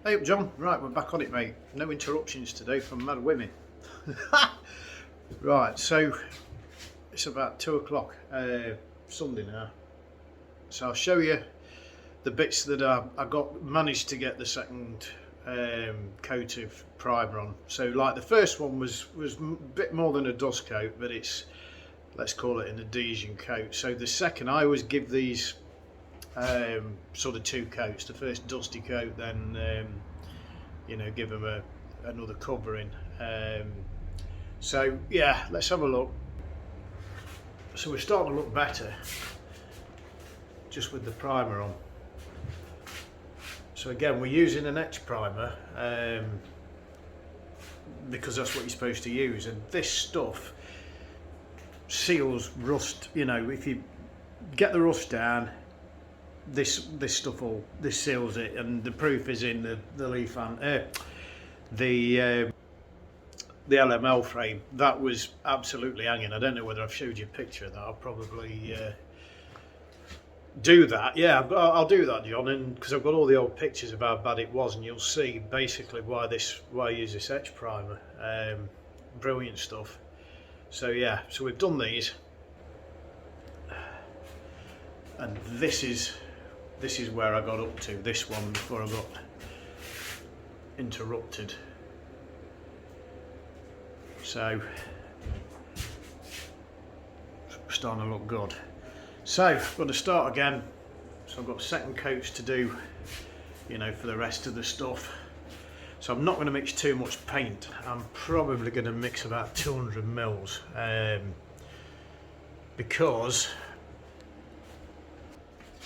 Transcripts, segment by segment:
Hey up, John. Right, we're back on it, mate. No interruptions today from mad women. Right, so it's about 2 o'clock Sunday now. So I'll show you the bits that I managed to get the second coat of primer on. So like the first one was a bit more than a dust coat, but it's, let's call it an adhesion coat. So the second, I always give these sort of two coats. The first dusty coat, then you know, give them another covering. So yeah, let's have a look. So we're starting to look better just with the primer on. So again, we're using an Etch primer because that's what you're supposed to use, and this stuff seals rust. You know, if you get the rust down, this stuff this seals it, and the proof is in the Lifan the LML frame. That was absolutely hanging. I don't know whether I've showed you a picture of that. I'll probably do that. Yeah, I'll do that, John, and because I've got all the old pictures of how bad it was, and you'll see basically why I use this Etch primer. Brilliant stuff. So yeah, so we've done these, and this is where I got up to, this one, before I got interrupted. So starting to look good. So I've got to start again. So I've got second coats to do, you know, for the rest of the stuff. So I'm not going to mix too much paint. I'm probably going to mix about 200 mils because,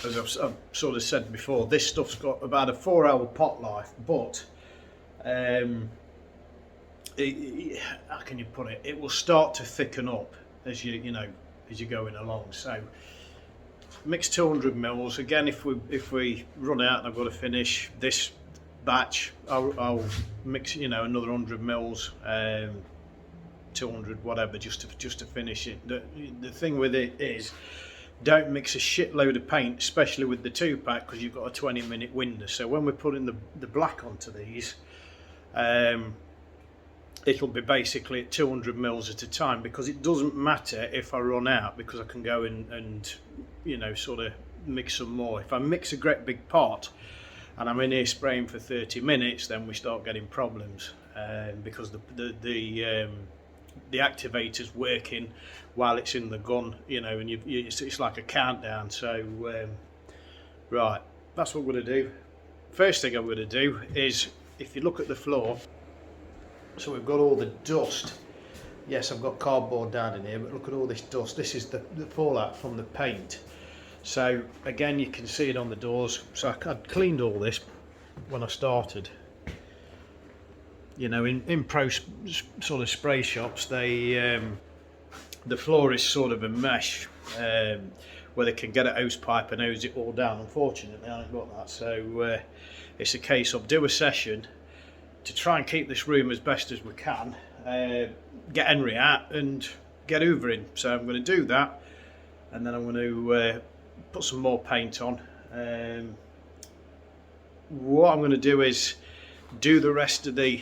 as I've sort of said before, this stuff's got about a 4-hour pot life, but how can you put it? It will start to thicken up as you're going along. So mix 200 mils. Again, if we run out and I've got to finish this batch, I'll mix, you know, another 100 mils, 200, whatever, just to finish it. The thing with it is, don't mix a shitload of paint, especially with the 2-pack, because you've got a 20-minute window. So when we're putting the black onto these, it'll be basically at 200 mils at a time, because it doesn't matter if I run out, because I can go in and, you know, sort of mix some more. If I mix a great big pot and I'm in here spraying for 30 minutes, then we start getting problems, because the activator's working while it's in the gun, you know, and it's like a countdown. So right, that's what we're going to do. First thing I'm going to do is, if you look at the floor, so we've got all the dust. Yes, I've got cardboard down in here, but look at all this dust. This is the fallout from the paint. So again, you can see it on the doors. So I'd cleaned all this when I started. You know, in pro sort of spray shops, they the floor is sort of a mesh where they can get a hose pipe and hose it all down. Unfortunately, I haven't got that. So it's a case of do a session to try and keep this room as best as we can, get Henry out and get Hoover in. So I'm going to do that, and then I'm going to put some more paint on. What I'm going to do is do the rest of the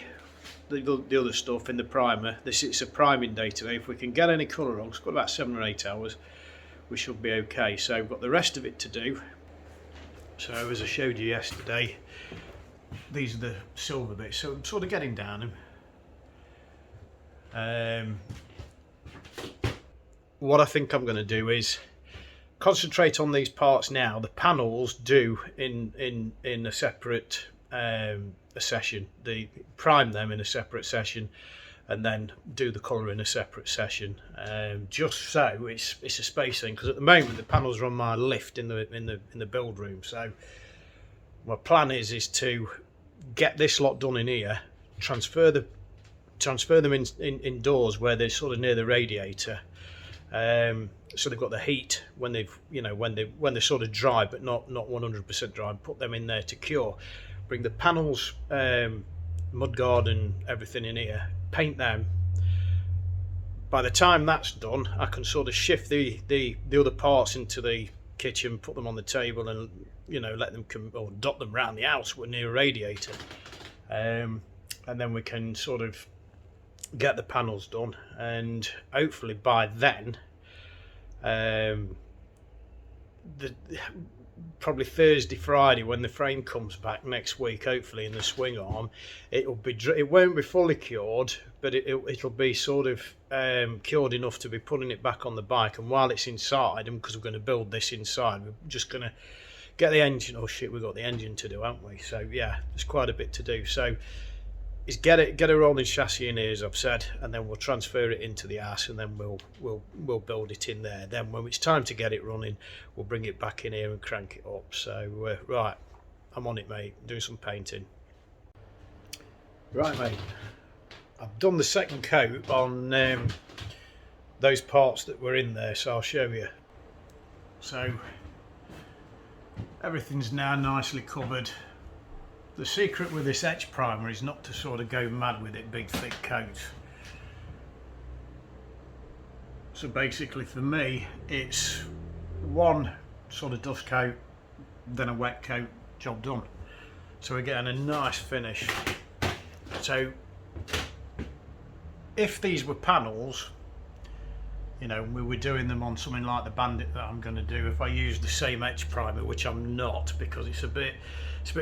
other stuff in the primer. It's a priming day today. If we can get any colour on, it's got about 7 or 8 hours, we should be okay. So I've got the rest of it to do. So as I showed you yesterday, these are the silver bits, so I'm sort of getting down them. What I think I'm going to do is concentrate on these parts now. The panels do in a separate a session. They prime them in a separate session, and then do the colour in a separate session. Just so it's a space thing, because at the moment the panels are on my lift in the build room. So my plan is to get this lot done in here, transfer them indoors where they're sort of near the radiator, so they've got the heat when they're sort of dry but not 100% dry, and put them in there to cure. Bring the panels, mudguard and everything in here, paint them. By the time that's done, I can sort of shift the other parts into the kitchen, put them on the table, and let them come, or dot them around the house. We're near a radiator. and then we can sort of get the panels done, and hopefully by then, probably Thursday, Friday, when the frame comes back next week, hopefully in the swing arm, it won't be fully cured, but it'll be sort of cured enough to be putting it back on the bike. And while it's inside, and because we're going to build this inside, we're just going to get the engine. Oh shit, we've got the engine to do, haven't we? So yeah, there's quite a bit to do. So is get a rolling chassis in here, as I've said, and then we'll transfer it into the arse, and then we'll build it in there. Then when it's time to get it running, we'll bring it back in here and crank it up. So right, I'm on it, mate. Doing some painting. Right, mate, I've done the second coat on those parts that were in there, so I'll show you. So everything's now nicely covered. The secret with this Etch primer is not to sort of go mad with it, big thick coats. So basically for me, it's one sort of dust coat, then a wet coat, job done. So we're getting a nice finish. So if these were panels, you know, we were doing them on something like the Bandit that I'm going to do, if I use the same Etch primer, which I'm not, because it's a bit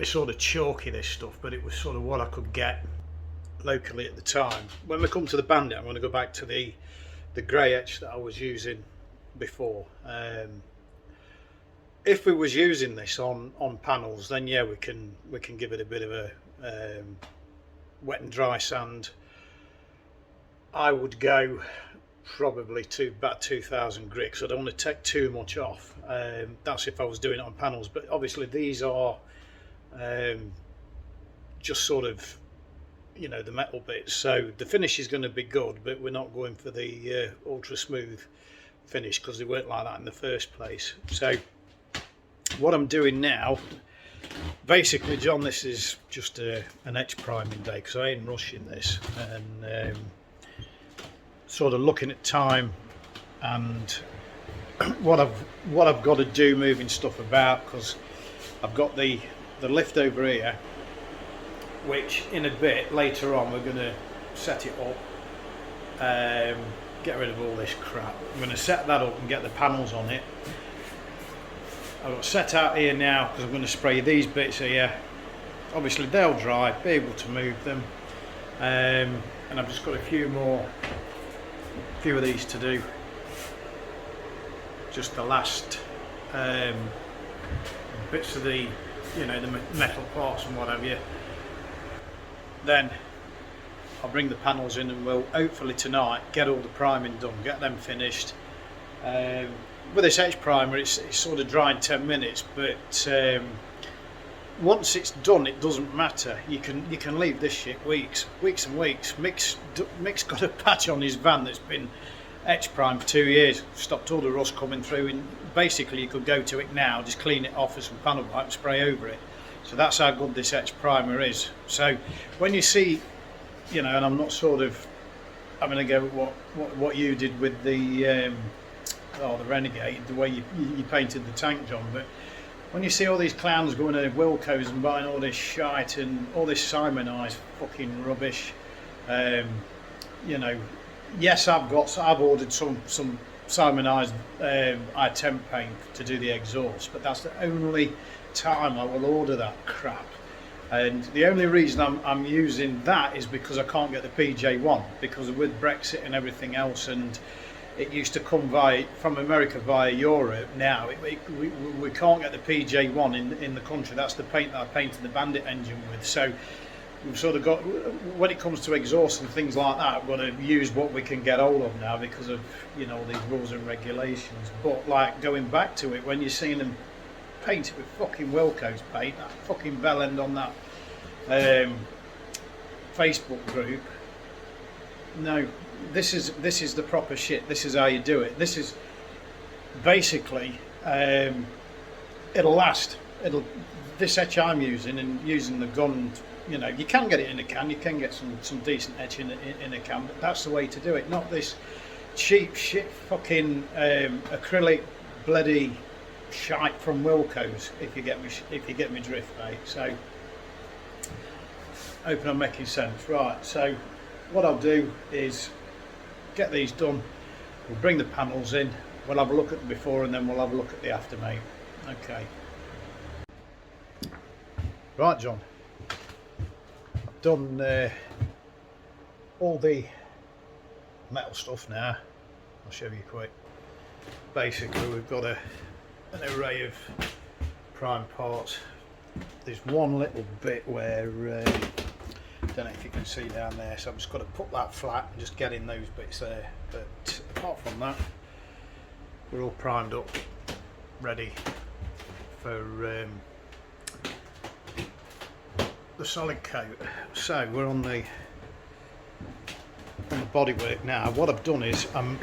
sort of chalky, this stuff, but it was sort of what I could get locally at the time. When we come to the Bandit, I'm going to go back to the grey Etch that I was using before. If we was using this on panels, then yeah, we can give it a bit of a wet and dry sand. I would go probably to about 2000 grit, because I don't want to take too much off. That's if I was doing it on panels, but obviously these are just sort of, you know, the metal bits, so the finish is going to be good, but we're not going for the ultra smooth finish, because they weren't like that in the first place. So what I'm doing now, basically, John, this is just an Etch priming day, because I ain't rushing this, and sort of looking at time and what I've got to do, moving stuff about, because I've got the lift over here, which in a bit later on we're going to set it up, get rid of all this crap. I'm going to set that up and get the panels on it. I've got set out here now because I'm going to spray these bits here. Obviously they'll dry, be able to move them, and I've just got a few of these to do, just the last bits of the, you know, the metal parts and what have you. Then I'll bring the panels in, and we'll hopefully tonight get all the priming done, get them finished. With this Etch primer, it's sort of dry in 10 minutes, but once it's done, it doesn't matter. You can leave this shit weeks and weeks. Mick's got a patch on his van that's been Etch primed for 2 years, stopped all the rust coming through, and basically you could go to it now, just clean it off with some panel wipe and spray over it. So that's how good this Etch primer is. So when you see, you know, and I'm not sort of having a go at what you did with the Renegade, the way you painted the tank, John, but when you see all these clowns going to Wilco's and buying all this shite and all this Simonized fucking rubbish, you know, yes, I've ordered some Simonized I-10 paint to do the exhaust, but that's the only time I will order that crap. And the only reason I'm using that is because I can't get the PJ1, because with Brexit and everything else, and it used to come from America via Europe. Now we can't get the PJ1 in the country. That's the paint that I painted the Bandit engine with. So we've sort of got, when it comes to exhaust and things like that, we've got to use what we can get hold of now because of, you know, these rules and regulations. But like, going back to it, when you're seeing them paint it with fucking Wilco's paint, that fucking bell end on that Facebook group, no, this is the proper shit. This is how you do it. This is basically, it'll last. This etch I'm using, and using the gun, you know, you can get it in a can, you can get some decent etch in a can, but that's the way to do it, not this cheap shit fucking acrylic bloody shite from Wilco's, if you get me drift, mate. So Hope I'm making sense. Right, so what I'll do is get these done, we'll bring the panels in, we'll have a look at the before and then we'll have a look at the after, mate. Okay. Right, John, I've done all the metal stuff now. I'll show you quick. Basically we've got an array of prime parts. There's one little bit where don't know if you can see down there, so I've just got to put that flat and just get in those bits there. But apart from that, we're all primed up, ready for the solid coat. So we're on the bodywork now. What I've done is I'm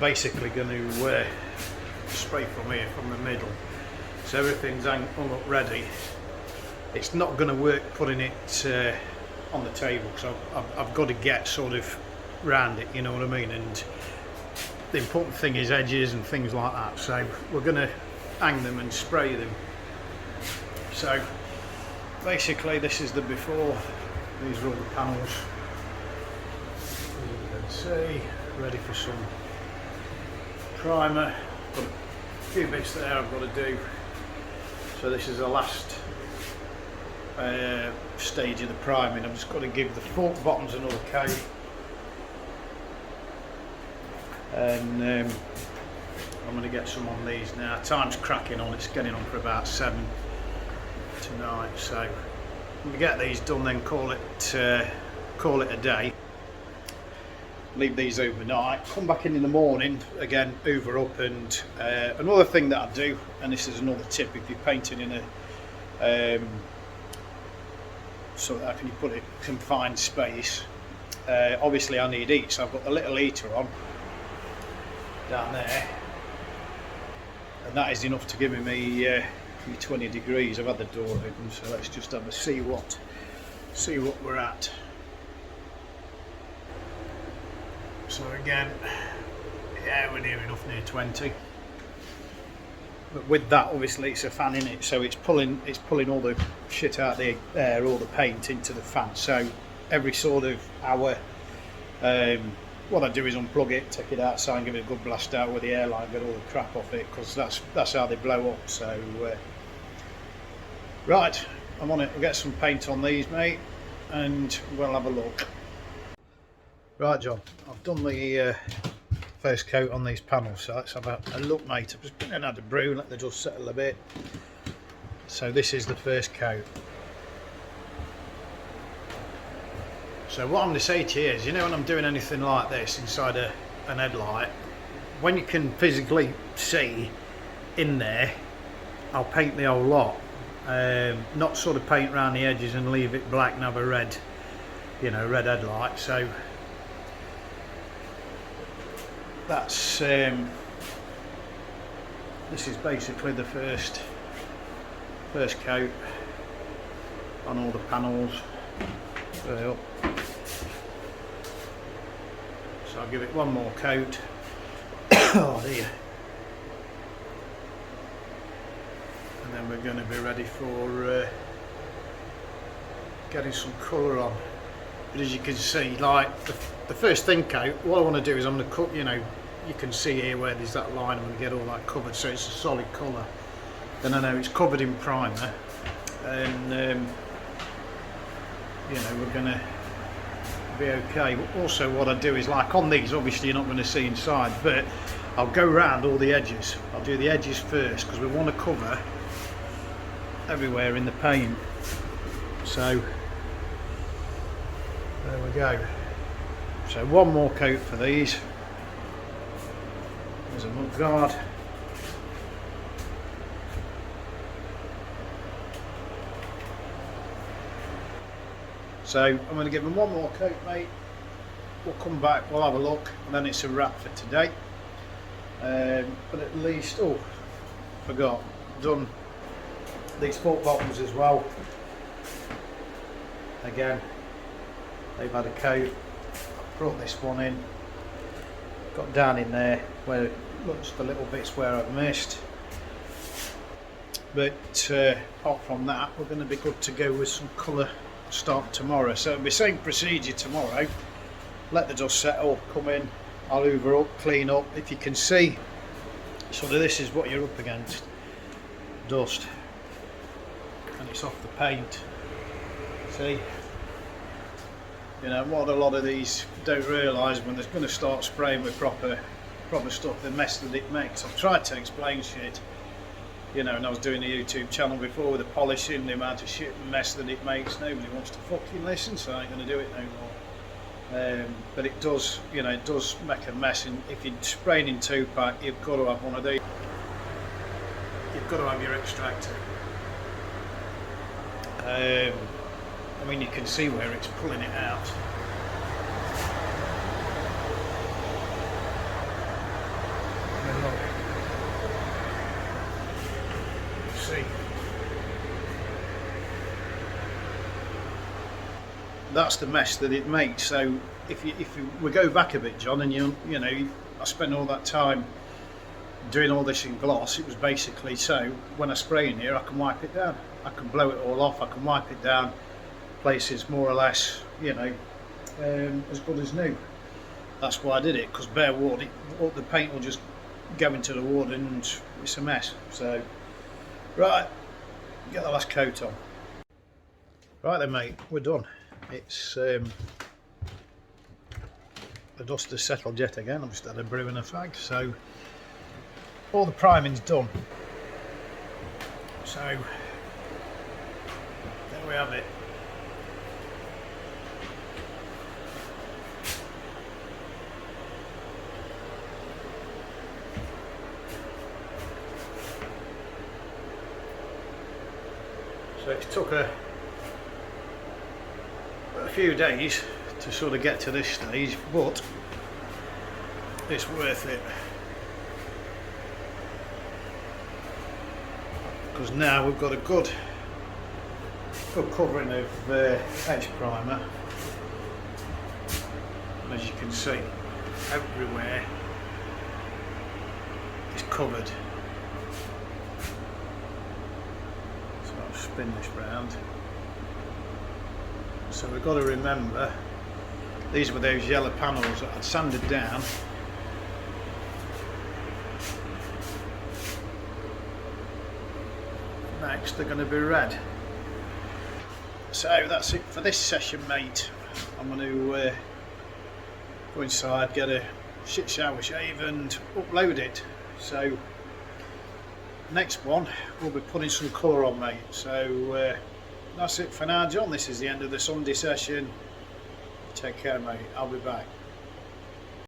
basically going to spray from here, from the middle, so everything's hung up ready. It's not going to work putting it on the table, because I've got to get sort of round it, you know what I mean, and the important thing is edges and things like that, so we're going to hang them and spray them. So basically this is the before. These are all the panels, as you can see, ready for some primer. Got a few bits there I've got to do. So this is the last stage of the priming. I've just got to give the fork bottoms another coat, and I'm going to get some on these now. Time's cracking on, it's getting on for about 7 tonight, so I'm going to get these done, then call it a day. Leave these overnight, come back in the morning again, hoover up, and another thing that I do, and this is another tip if you're painting in a so that you put it confined space. Obviously I need heat, so I've got the little heater on down there, and that is enough to give me 20 degrees. I've had the door open, so let's just have a see what we're at. So again, yeah, we're near enough, near 20. But with that, obviously it's a fan in it, so it's pulling all the shit out the air, all the paint into the fan. So every sort of hour, what I do is unplug it, take it outside and give it a good blast out with the airline, get all the crap off it, because that's how they blow up. So right, I'm on it. We'll get some paint on these, mate, and we'll have a look. Right, John, I've done the first coat on these panels, so let's have a look, mate. I've just been and had a brew, let the dust settle a bit. So this is the first coat. So what I'm going to say to you is, you know, when I'm doing anything like this inside an headlight, when you can physically see in there, I'll paint the whole lot. Not sort of paint around the edges and leave it black and have a red, you know, red headlight. So that's this is basically the first coat on all the panels. So I'll give it one more coat. Oh dear. And then we're going to be ready for getting some colour on. But as you can see, like the first thin coat, what I want to do is I'm going to cut, you know, you can see here where there's that line, I'm going to get all that covered so it's a solid colour. Then I know it's covered in primer, and you know, we're going to be okay. But also what I do is, like on these, obviously you're not going to see inside, but I'll go round all the edges. I'll do the edges first because we want to cover everywhere in the paint. So there we go. So one more coat for these. There's a mud guard. So I'm going to give them one more coat, mate. We'll come back, we'll have a look, and then it's a wrap for today. But at least, oh, forgot, done these fork bottoms as well. Again, they've had a coat. Brought this one in, got down in there where looks the little bits where I've missed. But apart from that, we're going to be good to go with some colour start tomorrow. So it'll be same procedure tomorrow. Let the dust settle, come in, I'll hoover up, clean up. If you can see, sort of this is what you're up against, dust, and it's off the paint. See, you know what a lot of these don't realise when they're going to start spraying with proper stuff, the mess that it makes. I've tried to explain shit, you know, and I was doing a YouTube channel before with the polishing, the amount of shit and mess that it makes. Nobody wants to fucking listen, so I ain't going to do it no more. But it does, you know, it does make a mess, and if you're spraying in 2-pack, you've got to have one of these. You've got to have your extractor. I mean, you can see where it's pulling it out. See, that's the mess that it makes. So if we go back a bit, John, and you know, I spent all that time doing all this in gloss. It was basically so when I spray in here, I can wipe it down, I can blow it all off, I can wipe it down. Places more or less, you know, as good as new. That's why I did it, because bare wood, all the paint will just go into the wood and it's a mess. So, right, get the last coat on. Right then, mate, we're done. It's the dust has settled yet again. I've just had a brew and a fag, so all the priming's done. So there we have it. So it took a few days to sort of get to this stage, but it's worth it, because now we've got a good covering of Etch primer, and as you can see, everywhere is covered. Spin this round. So we've got to remember, these were those yellow panels that I'd sanded down. Next they're going to be red. So that's it for this session, mate. I'm going to go inside, get a shit shower shave and upload it. So next one we'll be putting some colour on, mate. So that's it for now, John. This is the end of the Sunday session. Take care, mate. I'll be back.